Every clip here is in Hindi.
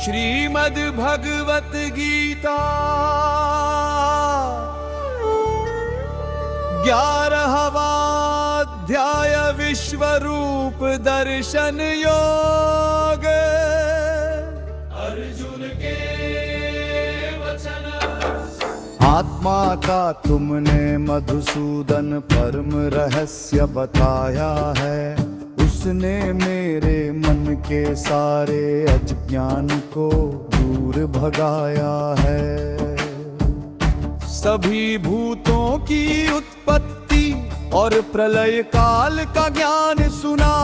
श्रीमद् भगवत गीता 11वां अध्याय विश्वरूप दर्शन योग। अर्जुन के वचन। आत्मा का तुमने मधुसूदन परम रहस्य बताया है। उसने मेरे मन के सारे अज्ञान को दूर भगाया है। सभी भूतों की उत्पत्ति और प्रलय काल का ज्ञान सुना,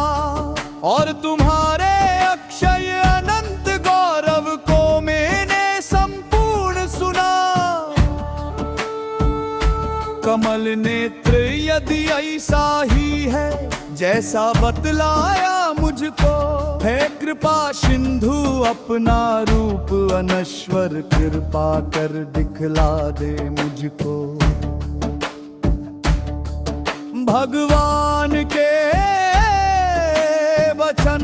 और तुम्हारे अक्षय अनंत गौरव को मैंने संपूर्ण सुना। कमल नेत्र यदि ऐसा ही है जैसा बतलाया मुझको, है कृपा सिंधु अपना रूप अनश्वर कृपा कर दिखला दे मुझको। भगवान के वचन।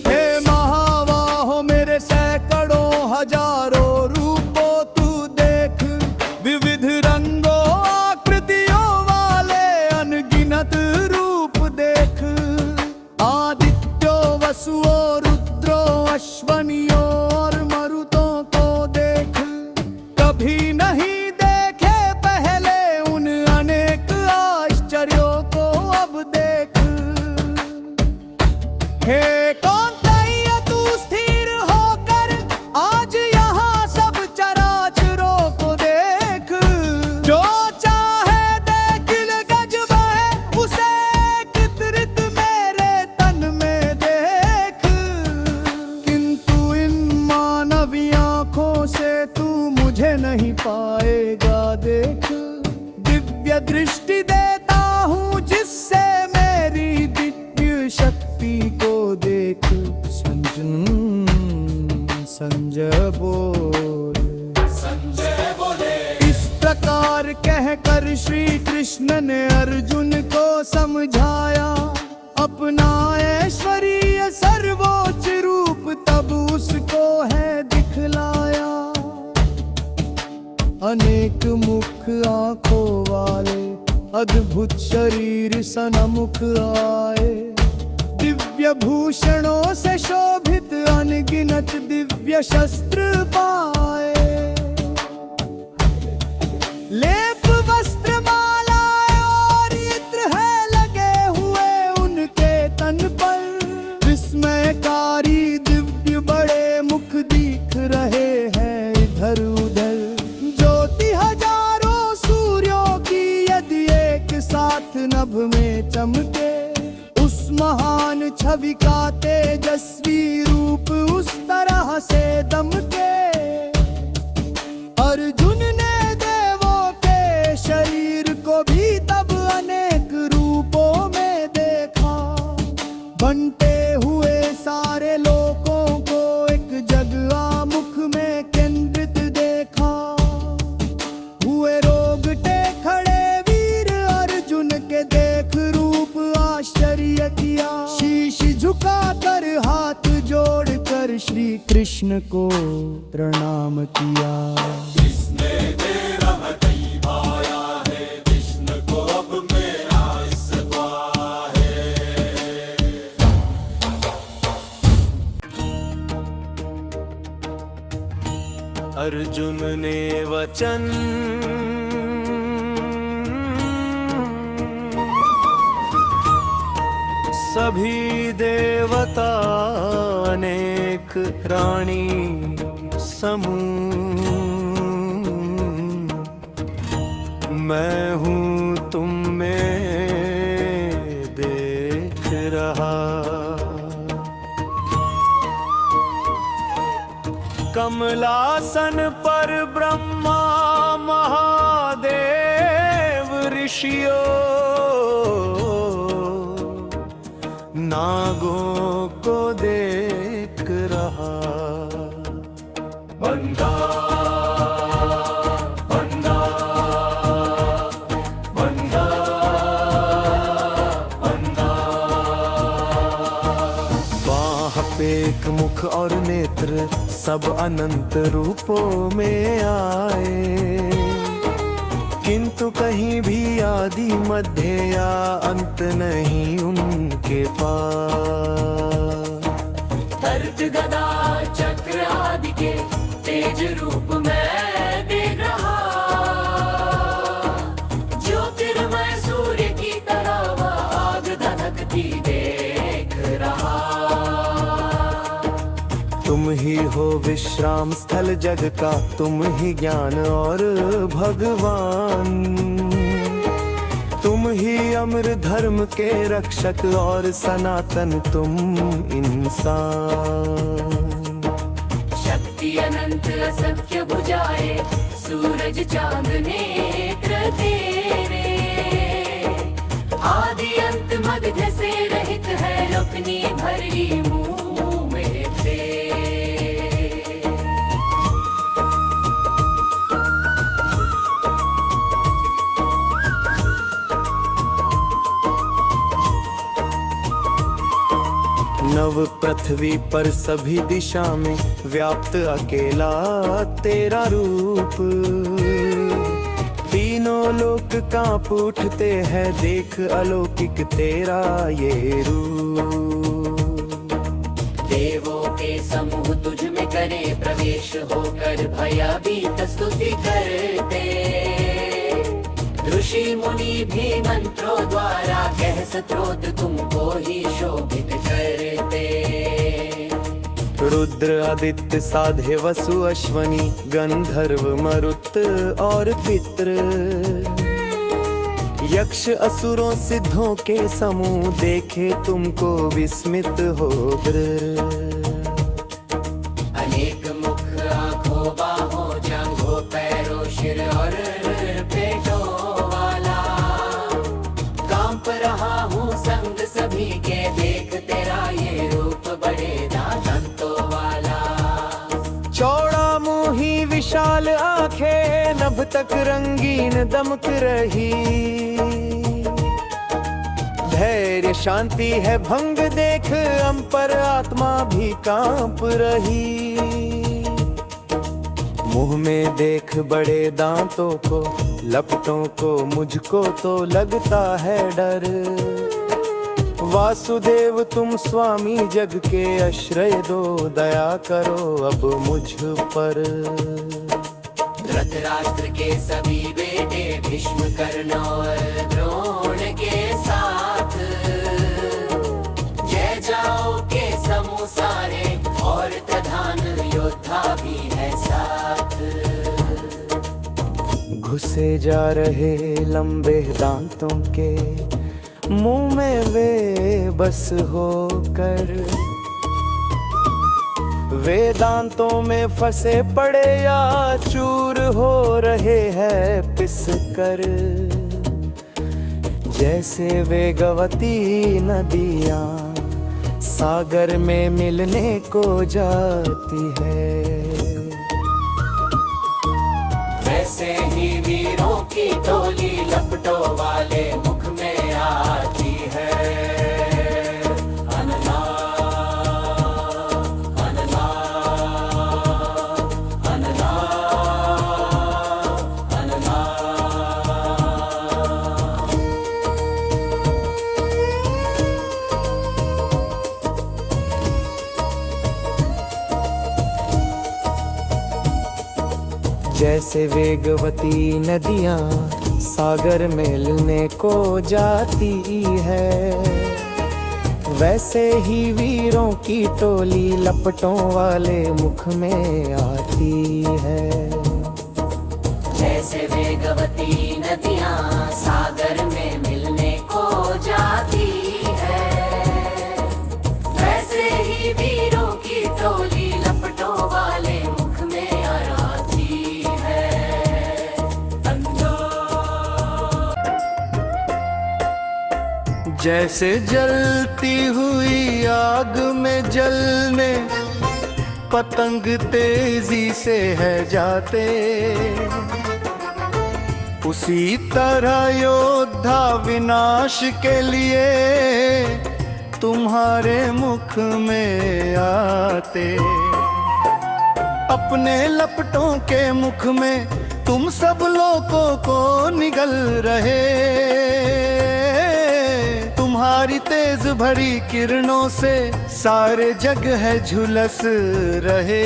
हे महाबाहो मेरे सैकड़ों हजारों रूपों तू देख, विविध रंगों आकृतियों वाले अनगिनत रूप देख। आदित्यों वसुओं रुद्रों अश्वनियों और मरुतों को देख, कभी नहीं देखे पहले उन अनेक आश्चर्यों को अब देख। हे कौन तैया तू स्थिर होकर आज यहाँ सब चराचरों को देख। जो चाहे देख गजब है उसे एकत्रित मेरे तन में देख। किंतु इन मानवी आँखों से तू मुझे नहीं पाएगा देख। दिव्य दृष्टि देता हूँ जिससे मेरी दिव्य शक्ति को देख। संजय बोले। इस प्रकार कहकर श्री कृष्ण ने अर्जुन को समझाया अपना ऐश्वर्य सर्वोच्च रूप, तब उसको है दिखलाया। अनेक मुख आंखों वाले अद्भुत शरीर सनमुख आए। दिव्य भूषणों से शोभित अनगिनत दिव्य शस्त्र पाए। लेप वस्त्र मालाएं और इत्र है लगे हुए उनके तन पर। विस्मयकारी दिव्य बड़े मुख दिख रहे हैं इधर उधर। ज्योति हजारों सूर्यों की यदि एक साथ नभ में चमके, उस महान छवि का तेजस्वी रूप उस तरह से दमके। अर्जुन ने देवों के शरीर को भी तब अनेक रूपों में देखा। बनते हुए सारे लोगों को एक जगह मुख में केंद्रित देखा। हुए रोगटे खड़े वीर अर्जुन के देख रूप आश्चर्य किया। शीश झुकाकर हाथ जोड़कर श्री कृष्ण को प्रणाम किया। जिसने तेरा हृदय भाया है, कृष्ण को अब मेरा सत्वा है। अर्जुन ने वचन। सभी देवता अनेक रानी समूह, मैं हूँ तुम में देख रहा। कमलासन पर ब्रह्मा महादेव ऋषियों, नागों को देख रहा। बंदा बंदा बंदा बंदा। बाह पे एक मुख और नेत्र सब अनंत रूपों में आए, किंतु कहीं भी आदि मध्य या अंत नहीं उनके पास। खड्ग गदा चक्र आदि के तेज रूप में देख रहा, ज्योतिर्मय सूर्य की तरह वह आग धधकती देख रहा। तुम ही हो विश्राम स्थल जग का, तुम ही ज्ञान और भगवान, तुम ही अमर धर्म के रक्षक और सनातन तुम इंसान। शक्ति अनंत असंख्य भुजाएं, सूरज चांद नेत्र तेरे, आदि अंत मध्य से रहित है अपनी भरी मुंह में तेरे। नव पृथ्वी पर सभी दिशा में व्याप्त अकेला तेरा रूप, तीनों लोक कांप उठते हैं देख अलौकिक तेरा ये रूप। देवों के समूह तुझ में करे प्रवेश, होकर भयभीत स्तुति करते, ऋषि मुनि भी मंत्रों द्वारा कह स्तोत्र तुमको ही शोभित करते। रुद्र आदित्य साधे वसु अश्वनी गंधर्व मरुत और पितृ, यक्ष असुरों सिद्धों के समूह देखे तुमको विस्मित हो अनेक मुख आंखों बाहों जांघों पैरों सिर और पेटों वाला, कांप रहा हूँ संग सभी के देख तेरा ये रूप बड़े दांतों वाला। चौड़ा मुंही विशाल आंखें नभ तक रंगीन दमक रही, धैर्य शांति है भंग देख अंपर आत्मा भी कांप रही। मुंह में देख बड़े दांतों को लपटों को मुझको तो लगता है डर, वासुदेव तुम स्वामी जग के आश्रय दो दया करो अब मुझ पर। धृतराष्ट्र के सभी बेटे भीष्म कर्ण और द्रोण के साथ, जय जाओ के समूह सारे और प्रधान योद्धा भी है साथ। घुसे जा रहे लंबे दांतों के मुंह में वे बस होकर, वेदांतों में फंसे पड़े या चूर हो रहे हैं पिस कर, जैसे वेगवती नदियाँ सागर में मिलने को जाती है, वैसे ही वीरों की टोली लपटों वाले मुख में आती है। अनला, अनला, अनला, अनला। जैसे वेगवती नदियाँ सागर मिलने को जाती है, वैसे ही वीरों की टोली लपटों वाले मुख में आती है। जैसे वेगवती नदियाँ सागर में मिलने को जाती है, वैसे ही वीरों की टोली लपटों वाले मुख में आती है। जैसे जलती हुई आग में जलने पतंग तेजी से है जाते, उसी तरह योद्धा विनाश के लिए तुम्हारे मुख में आते। अपने लपटों के मुख में तुम सब लोगों को निगल रहे। तुम्हारी तेज भरी किरणों से सारे जग है झुलस रहे।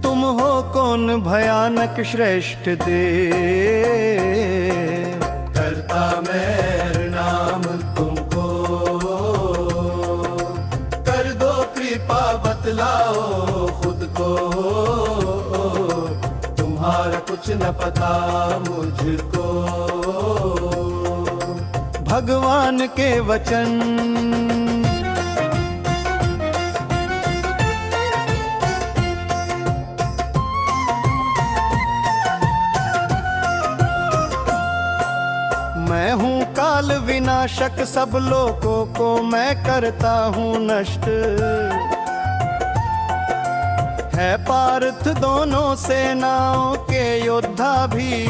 तुम हो कौन भयानक श्रेष्ठ देव, करता मैं नाम तुमको। कर दो कृपा बतलाओ खुद को, तुम्हारा कुछ न पता मुझको। भगवान के वचन मैं हूँ काल विनाशक, सब लोगों को मैं करता हूँ नष्ट। है पार्थ दोनों सेनाओं के योद्धा भी,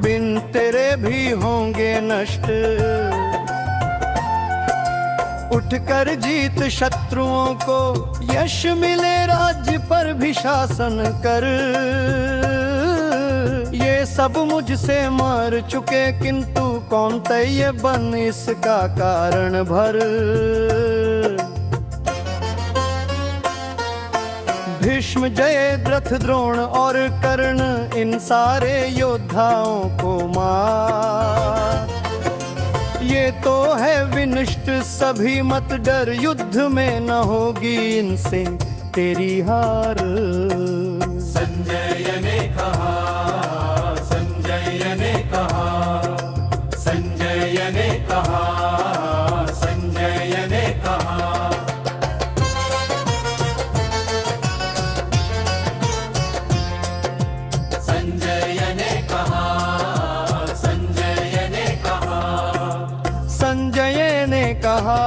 बिन तेरे भी होंगे नष्ट। उठकर जीत शत्रुओं को, यश मिले राज्य पर भी शासन कर। ये सब मुझसे मार चुके, किंतु कौन तय बन इसका कारण भर। भीष्म जयद्रथ द्रोण और कर्ण, इन सारे योद्धाओं को मार। ये तो है विनष्ट सभी, मत डर युद्ध में न होगी इनसे तेरी हार। संजय ने कहा, संजय ने कहा, संजय ने कहा, संजय ने कहा। संजय ने कहा, संजय ने कहा, संजय ने कहा।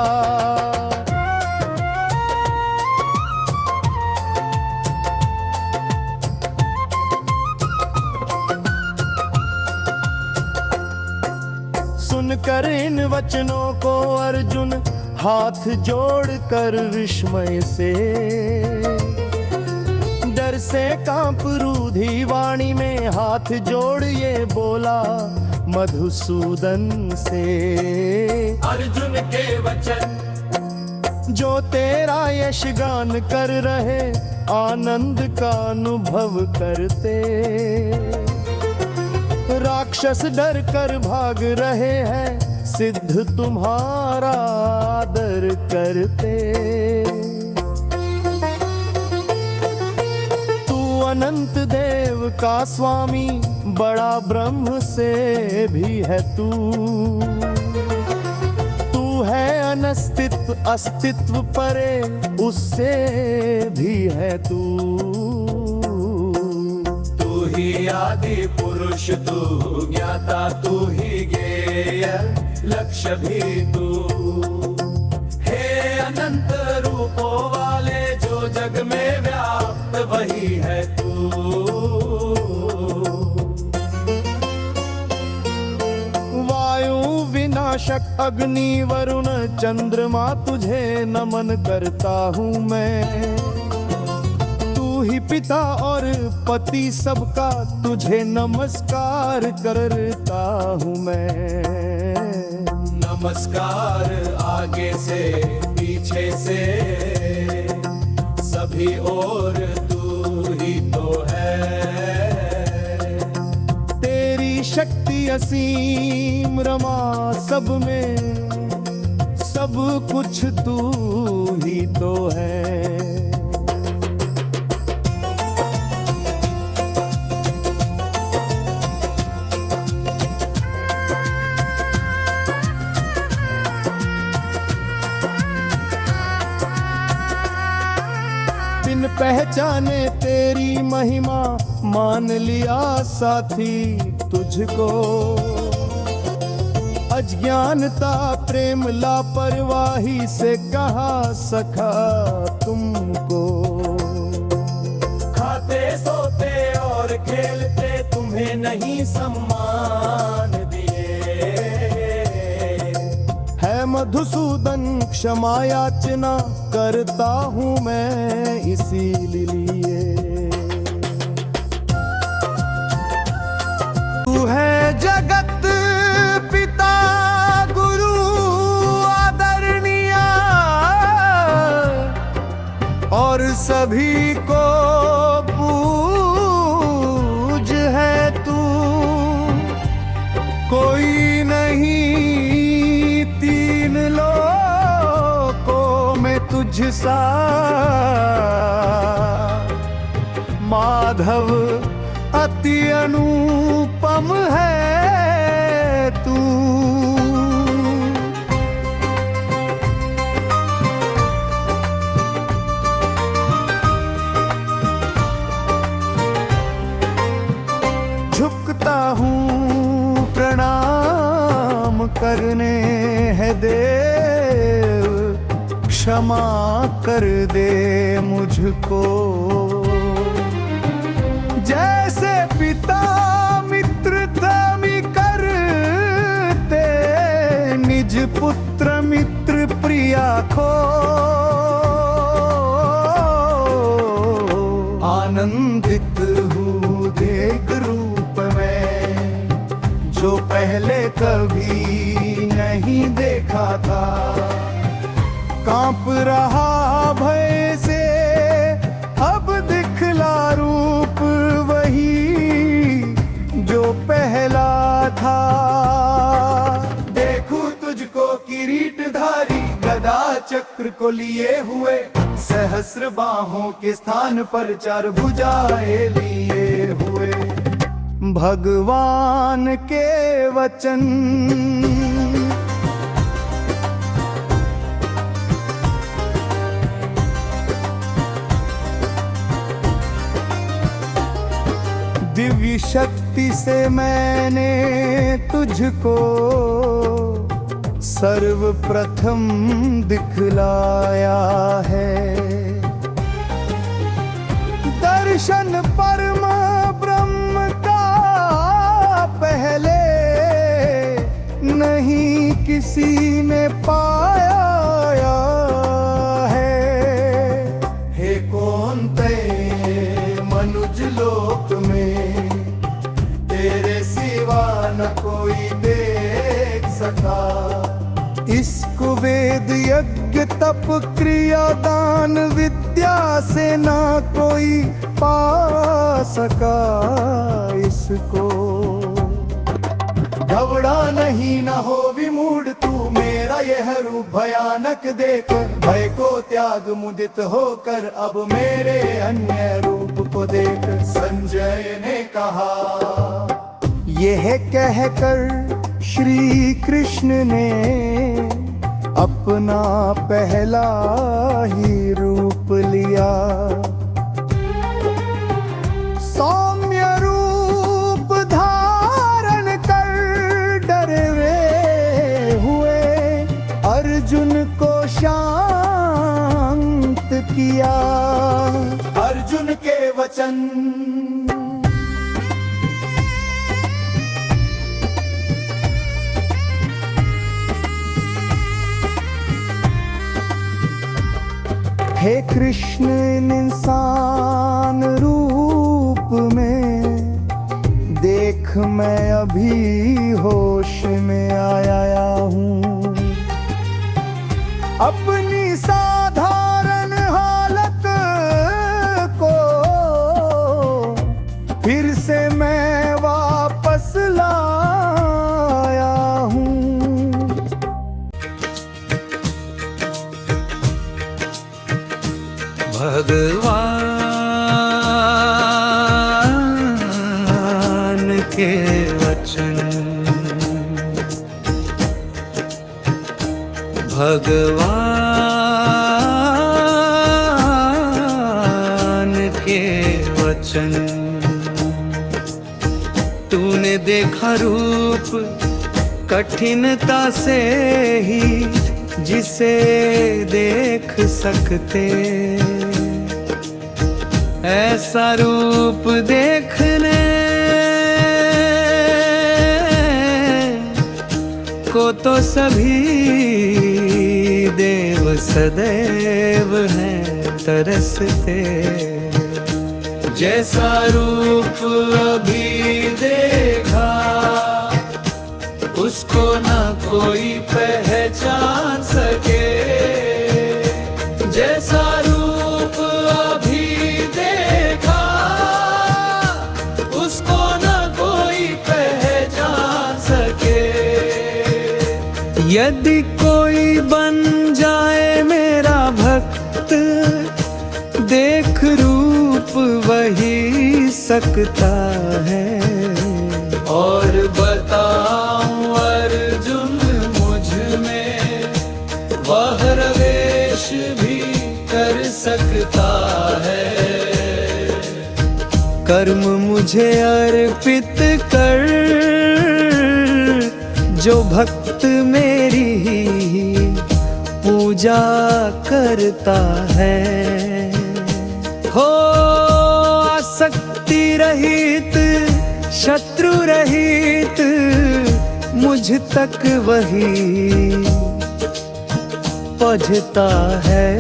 सुनकर इन वचनों को अर्जुन हाथ जोड़कर विस्मय से, डर से कांप रूधी वाणी में हाथ जोड़ ये बोला मधुसूदन से। अर्जुन के वचन जो तेरा यश गान कर रहे, आनंद का अनुभव करते। राक्षस डर कर भाग रहे हैं, सिद्ध तुम्हारा आदर करते। तू अनंत देव का स्वामी, बड़ा ब्रह्म से भी है तू। तू है अनस्तित्व अस्तित्व परे, उससे भी है तू। तू ही आदि पुरुष, तू ज्ञाता, तू ही ज्ञेय, लक्ष्य भी तू। हे अनंत रूपों वाले, जो जग में व्याप्त वही है तू। वायु विनाशक अग्नि वरुण चंद्रमा, तुझे नमन करता हूँ मैं। तू ही पिता और पति सबका, तुझे नमस्कार करता हूँ मैं। नमस्कार आगे से पीछे से, सभी और तू ही तो है। तेरी शक्ति असीम रमा सब में, सब कुछ तू ही तो है। बिन पहचाने तेरी महिमा, मान लिया साथी तुझको। अज्ञानता प्रेम लापरवाही से कहा सखा तुमको। खाते सोते और खेलते, तुम्हें नहीं सम्मान दिए। है मधुसूदन क्षमा याचना करता हूँ मैं इसीलिए। तू है जगत पिता गुरु आदरणीय और सभी को पूज है तू। कोई नहीं तीन लोकों में तुझसा माधव अति अनुपम है तू। झुकता हूँ प्रणाम करने है देव, क्षमा कर दे मुझको। जैसे पिता मित्रता करते निज पुत्र मित्र प्रिया को। आनंदित हूँ देख रूप में जो पहले कभी नहीं देखा था। कांप रहा भय से अब दिखला रूप वही जो पहला था। देखूं तुझको किरीटधारी गदा चक्र को लिए हुए, सहस्र बाहों के स्थान पर चार भुजाएं लिए हुए। भगवान के वचन दिव्य शक्ति से मैंने तुझको सर्वप्रथम दिखलाया है। दर्शन परम ब्रह्म का पहले नहीं किसी ने पाया है। हे कौन ते मनुज लोक में तेरे सिवा न कोई देख सका। इसको वेद यज्ञ तप क्रिया दान विद्या से ना कोई पा सका। इसको घबरा नहीं न हो विमूढ़ तू, मेरा यह रूप भयानक देख भय को त्याग मुदित होकर अब मेरे अन्य रूप को देख। संजय ने कहा। यह कहकर श्री कृष्ण ने अपना पहला ही रूप लिया। सौम्य रूप धारण कर डरे हुए अर्जुन को शांत किया। अर्जुन के वचन हे कृष्ण इंसान रूप में देख मैं अभी होश में आया हूँ। अपनी साधारण हालत को फिर से मैं वापस लाया हूँ। भगवान के वचन, भगवान के वचन। तूने देखा रूप कठिनता से ही जिसे देख सकते, ऐसा रूप देखने को तो सभी देव सदैव हैं तरसते। जैसा रूप अभी देखा उसको ना कोई पहचान सके। जैसा रूप अभी देखा उसको ना कोई पहचान सके। यदि कोई बन जाए मेरा भक्त, देख रूप वही सकता है। और बताऊं अर्जुन मुझ में वह रवेश भी कर सकता है। कर्म मुझे अर्पित कर, जो भक्त मेरी पूजा करता है। हो आसक्ति रहित शत्रु रहित मुझ तक वही पहुँचता है।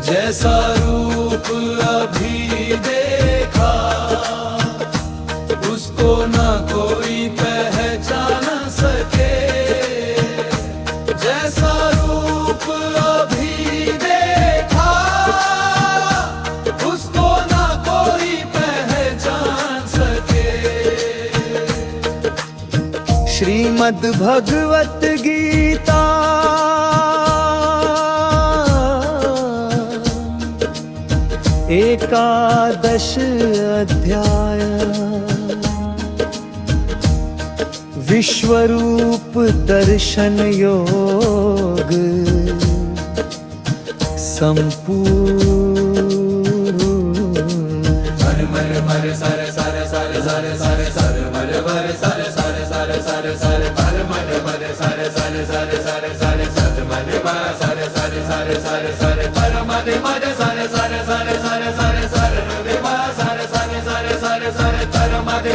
जैसा रूप अभी देखा उसको ना कोई पहचान सके। जैसा रूप अभी देखा उसको ना कोई पहचान सके। श्रीमद् भगवत गीता एकादश अध्याय। विश्वरूप दर्शन योग संपूर्ण। मर मर मर sir sir sir sir sir sir मर मर sir sir sir sir sir मर मर मर sir sir sir sir sir sir मर मर sir sir sir sir sir पर मर मर sir sir sir sir sir sir मर मर sir sir sir sir sir तर मर